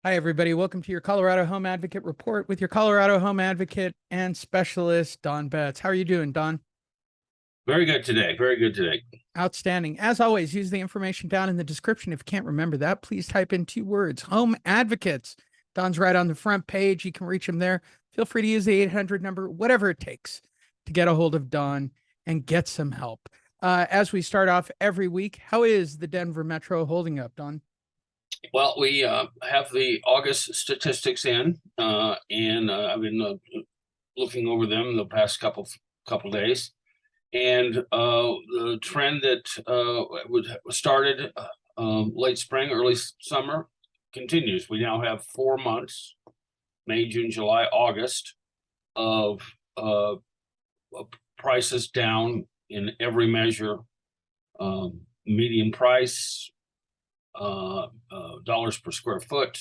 Hi, everybody. Welcome to your Colorado Home Advocate Report with your Colorado Home Advocate and Specialist, Don Betts. How are you doing, Don? Very good today. Very good today. Outstanding. As always, use the information down in the description. If you can't remember that, please type in 2 words, Home Advocates. Don's right on the front page. You can reach him there. Feel free to use the 800 number, whatever it takes to get a hold of Don and get some help. As we start off every week, how is the Denver Metro holding up, Don? Well, we have the August statistics in, and I've been looking over them the past couple days, and the trend that started late spring, early summer continues. We now have 4 months: May, June, July, August of prices down in every measure. Median price, dollars per square foot,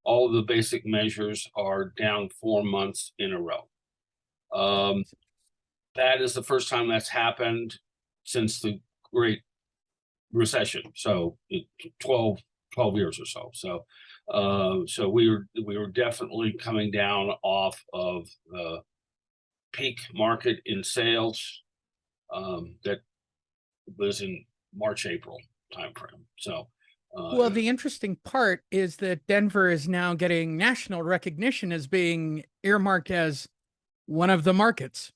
all of the basic measures are down 4 months in a row. That is the first time that's happened since the Great Recession. So 12 years or so. So we were definitely coming down off of the peak market in sales that was in March, April timeframe. So Well, the interesting part is that Denver is now getting national recognition as being earmarked as one of the markets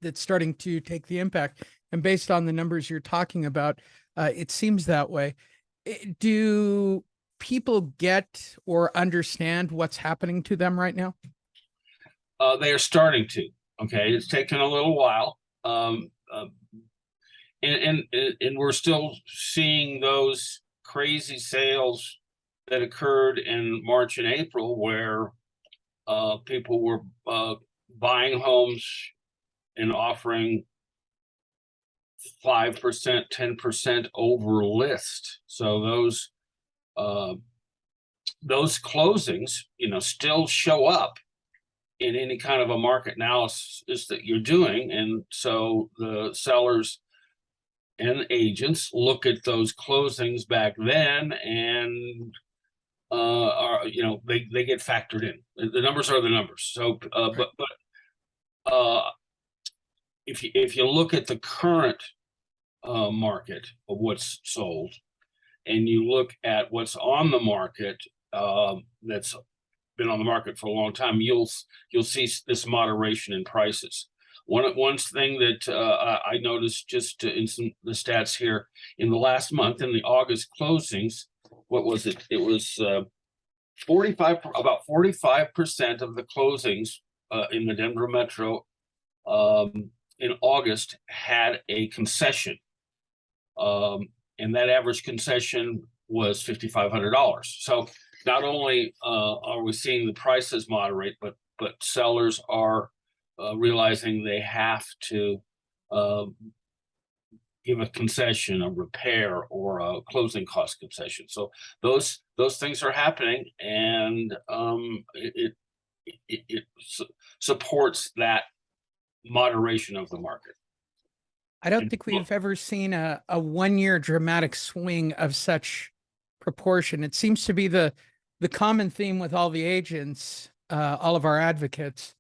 that's starting to take the impact. And based on the numbers you're talking about, it seems that way. Do people get or understand what's happening to them right now? they are starting to. Okay, it's taken a little while, and we're still seeing those crazy sales that occurred in March and April, where people were buying homes and offering 5%, 10% over list. So those closings, still show up in any kind of a market analysis that you're doing, and so the sellers and agents look at those closings back then and are they get factored in. The numbers are the numbers. So if you look at the current market of what's sold, and you look at what's on the market that's been on the market for a long time, you'll see this moderation in prices. One thing that I noticed just in the stats here in the last month, in the August closings, what was it? It was about 45% of the closings in the Denver Metro in August had a concession, and that average concession was $5,500. So not only are we seeing the prices moderate, but sellers are realizing they have to give a concession, a repair, or a closing cost concession. So those things are happening, and it supports that moderation of the market. I don't think we've ever seen a 1 year dramatic swing of such proportion. It seems to be the common theme with all the agents, all of our advocates,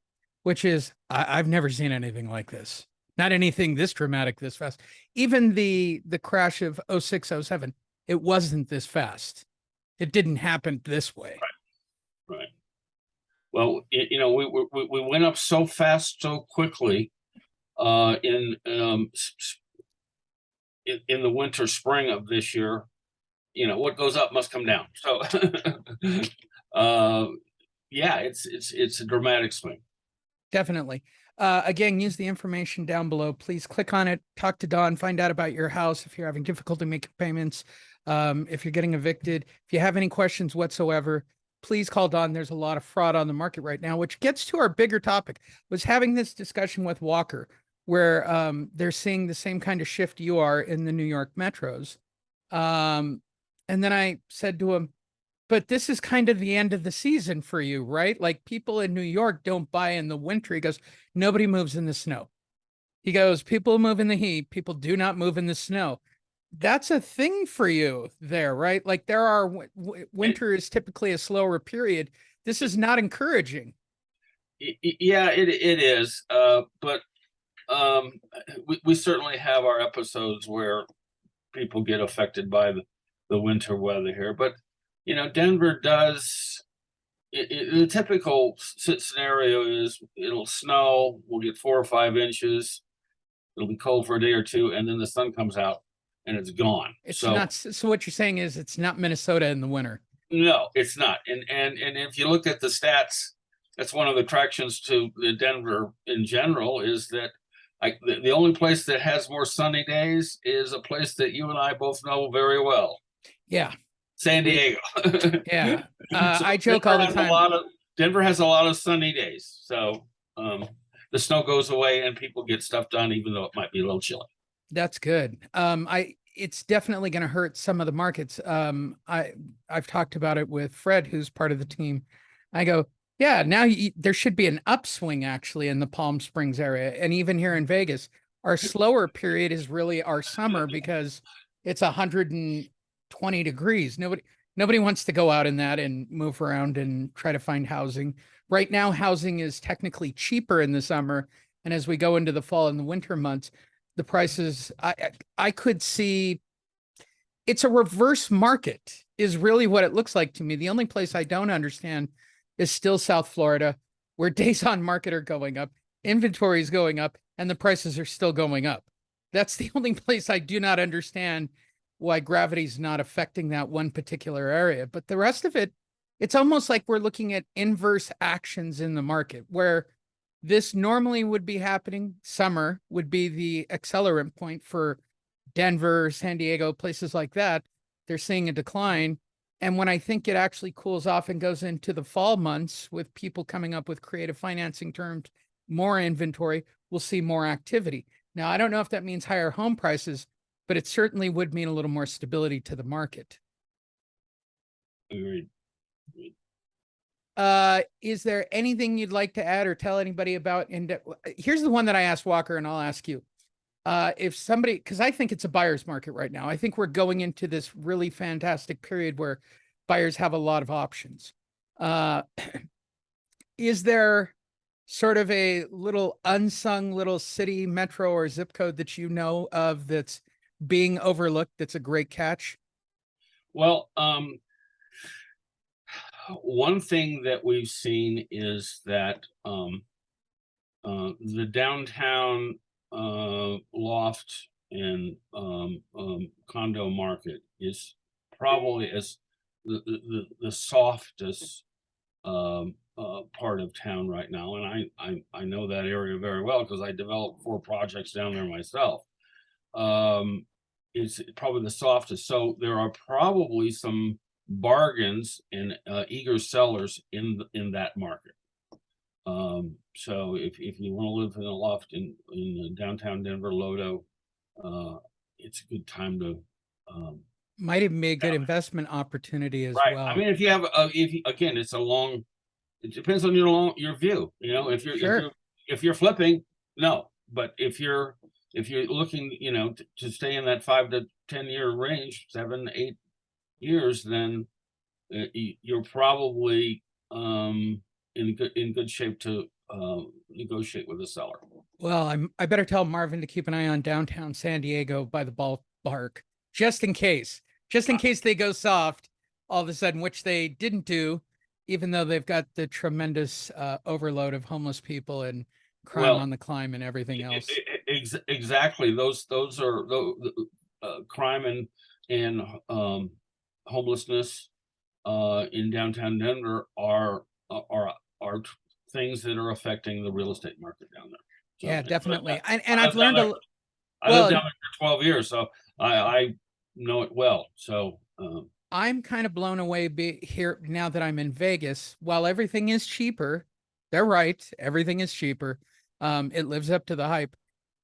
which is I've never seen anything like this. Not anything this dramatic, this fast. Even the crash of 06, 07, it wasn't this fast. It didn't happen this way. Right. Well, we went up so fast, so quickly in the winter, spring of this year. What goes up must come down. So yeah, it's a dramatic swing. Definitely. Again, use the information down below. Please click on it, talk to Don, find out about your house if you're having difficulty making payments, if you're getting evicted. If you have any questions whatsoever, please call Don. There's a lot of fraud on the market right now, which gets to our bigger topic. I was having this discussion with Walker, where they're seeing the same kind of shift you are in the New York metros. And then I said to him, but this is kind of the end of the season for you, right? Like, people in New York don't buy in the winter. He goes, nobody moves in the snow. He goes, people move in the heat. People do not move in the snow. that's a thing for you there, right? Like there are winter is typically a slower period. This is not encouraging. Yeah, it is. But we certainly have our episodes where people get affected by the winter weather here. But Denver does. The typical scenario is it'll snow. We'll get 4 or 5 inches. It'll be cold for a day or two, and then the sun comes out and it's gone. It's So not, so what you're saying is it's not Minnesota in the winter. no, it's not. And if you look at the stats, that's one of the attractions to the Denver in general is that the only place that has more sunny days is a place that you and I both know very well, Yeah. San Diego. Yeah. So I joke Denver all the has time. Denver has a lot of sunny days. So the snow goes away and people get stuff done, even though it might be a little chilly. That's good. It's definitely going to hurt some of the markets. I've talked about it with Fred, who's part of the team. I go, yeah, now there should be an upswing actually in the Palm Springs area. And even here in Vegas, our slower period is really our summer because it's 120 degrees. Nobody wants to go out in that and move around and try to find housing. Right now, housing is technically cheaper in the summer. And as we go into the fall and the winter months, the prices, I could see it's a reverse market is really what it looks like to me. The only place I don't understand is still South Florida, where days on market are going up, inventory is going up, and the prices are still going up. That's the only place I do not understand why gravity's not affecting that one particular area. But the rest of it, it's almost like we're looking at inverse actions in the market where this normally would be happening. Summer would be the accelerant point for Denver, San Diego, places like that. They're seeing a decline. And when I think it actually cools off and goes into the fall months with people coming up with creative financing terms, more inventory, we'll see more activity. Now, I don't know if that means higher home prices, but it certainly would mean a little more stability to the market. Agreed. Is there anything you'd like to add or tell anybody about? And here's the one that I asked Walker, and I'll ask you. If somebody, because I think it's a buyer's market right now. I think we're going into this really fantastic period where buyers have a lot of options. Is there sort of a little unsung little city, metro, or zip code that you know of that's being overlooked that's a great catch? Well, one thing that we've seen is that the downtown loft and condo market is probably as the softest part of town right now, and I know that area very well because I developed 4 projects down there myself. It's probably the softest, so there are probably some bargains and eager sellers in that market. So if you want to live in a loft in downtown Denver, Lodo, it's a good time to Might even be a good investment opportunity as right. well. I mean, if you have again, it's a long. It depends on your view. Sure. If you're flipping, no. But if you're looking, to stay in that 5 to 10 year range, 7, 8 years, then you're probably in good shape to negotiate with the seller. Well, I better tell Marvin to keep an eye on downtown San Diego by the ballpark, just in case they go soft all of a sudden, which they didn't do, even though they've got the tremendous overload of homeless people and crime on the climb and everything else. Exactly. Those are crime and homelessness in downtown Denver are things that are affecting the real estate market down there. So, yeah, definitely. And I I've learned I lived down there for 12 years, so I know it well. So I'm kind of blown away here now that I'm in Vegas. While everything is cheaper, they're right. Everything is cheaper. It lives up to the hype.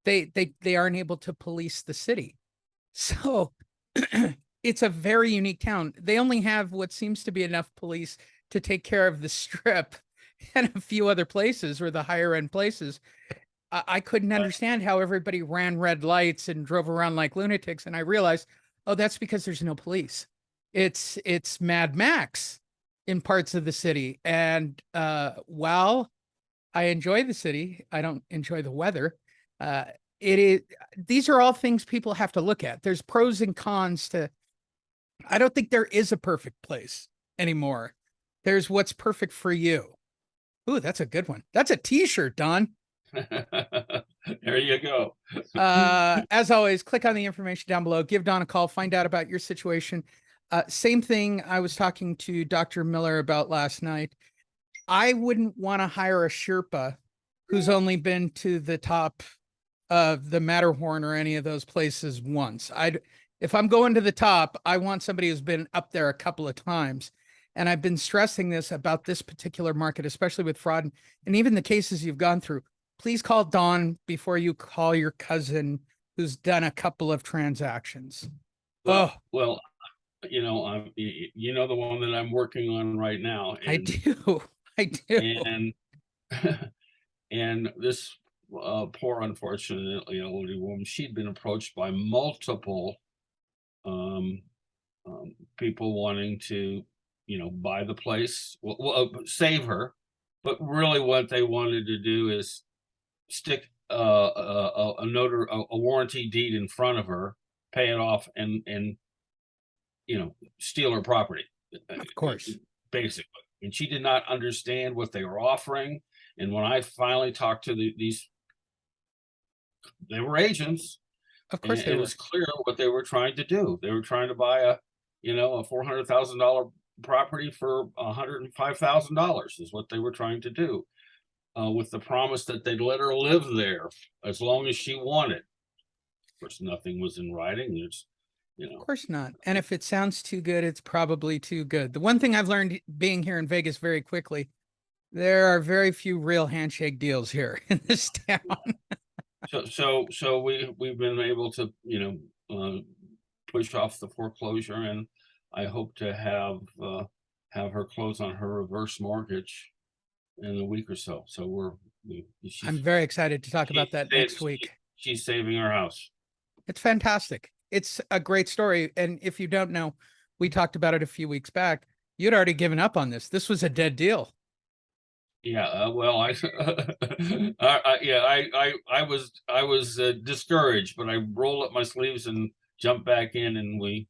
They aren't able to police the city. So it's a very unique town. They only have what seems to be enough police to take care of the strip and a few other places or the higher end places. I couldn't understand how everybody ran red lights and drove around like lunatics. And I realized, oh, that's because there's no police. It's Mad Max in parts of the city. And while I enjoy the city, I don't enjoy the weather. Uh, it is, these are all things people have to look at. There's pros and cons to, I don't think there is a perfect place anymore. There's what's perfect for you. Ooh, that's a good one. That's a t-shirt, Don. There you go. As always, click on the information down below, give Don a call, find out about your situation. Same thing I was talking to Dr. Miller about last night. I wouldn't want to hire a Sherpa who's only been to the top of the Matterhorn or any of those places once. If I'm going to the top, I want somebody who's been up there a couple of times. And I've been stressing this about this particular market, especially with fraud and even the cases you've gone through. Please call Don before you call your cousin who's done a couple of transactions. Well, you know, you know, the one that I'm working on right now. I do. I do. And and this poor, unfortunately elderly woman, she'd been approached by multiple people wanting to, you know, buy the place, save her, but really what they wanted to do is stick a notary, a warranty deed in front of her, pay it off, and you know, steal her property. Of course. Basically. And she did not understand what they were offering. And when I finally talked to these, they were agents. Of course it was clear what they were trying to do. They were trying to buy a, you know, a $400,000 property for $105,000 is what they were trying to do. With the promise that they'd let her live there as long as she wanted. Of course, nothing was in writing. There's, you know. Of course not. And if it sounds too good, it's probably too good. The one thing I've learned being here in Vegas very quickly, there are very few real handshake deals here in this town. So we've been able to, you know, push off the foreclosure, and I hope to have her close on her reverse mortgage in a week or so. So I'm very excited to talk about that next week. She's saving our house. It's fantastic. It's a great story. And if you don't know, we talked about it a few weeks back. You'd already given up on this. This was a dead deal. Yeah, well, I was discouraged, but I rolled up my sleeves and jumped back in, and we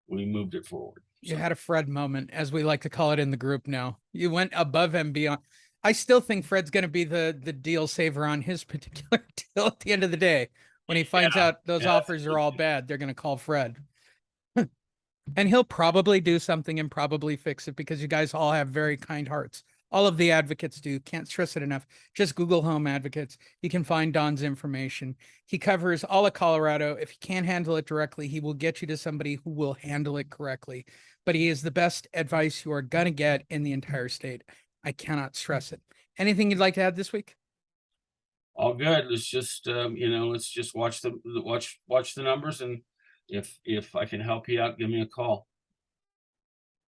moved it forward. You had a Fred moment, as we like to call it in the group now. You went above and beyond. I still think Fred's going to be the deal saver on his particular deal at the end of the day. When he finds out those offers are all bad, they're going to call Fred. And he'll probably do something and probably fix it because you guys all have very kind hearts. All of the advocates do. Can't stress it enough. Just Google Home Advocates. You can find Don's information. He covers all of Colorado. If he can't handle it directly, he will get you to somebody who will handle it correctly. But he is the best advice you are going to get in the entire state. I cannot stress it. Anything you'd like to add this week? All good. Let's just you know, let's just watch the numbers, and if I can help you out, give me a call.